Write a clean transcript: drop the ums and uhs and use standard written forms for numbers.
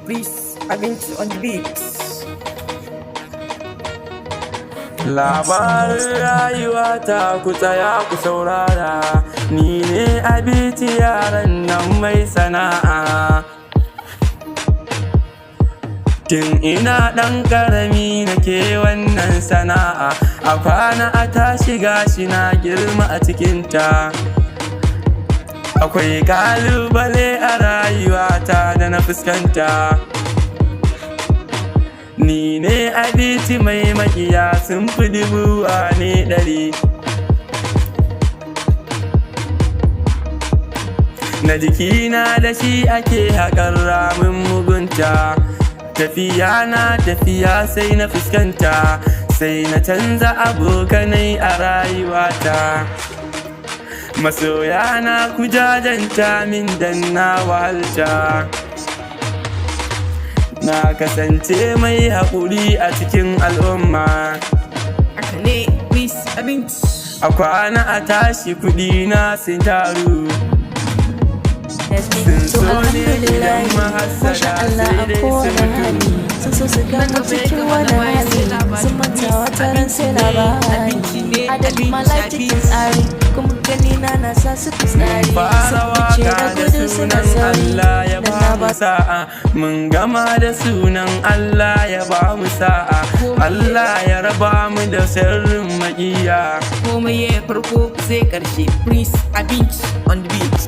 Please, abinci on the beat. Labarin rayuwa ta ku tsaya ku saurara, ni ne abinci yaran nan mai sana'a. Tun ina ɗan ƙarami nake wannan sana'a, a kwana a tashi gashi na girma a cikinta. Akwai ƙalubale a rayuwata da na fuskanta. Ni ne abinci mai makiya sun fi dubu ne ɗari. Na jikina da shi ake haƙar ramin mugunta. Tafiya na tafiya sai na fuskanta, sai na canza abokanai a rayuwata. Masoya na ku jajanta min dan na wahalta. Na kasance mai haƙuri a cikin al'umma. Haka ne, please, abinci. A kwana a tashi kuɗi na sun taru. Sun so ne idan mahassada sai dai su mutu. Sun so su gano cikin wani hali, sun manta wata ran sai labari. Adadin life cikin tsari, kuma gani na sa su tsari. Fara waka da sunan Allah ya ba mu sa'a, mun gama da sunan Allah ya ba mu sa'a. Allah ya raba mu da sirrin maƙiya. Komai ya farko sai ƙarshe. Please, abinci on the beat.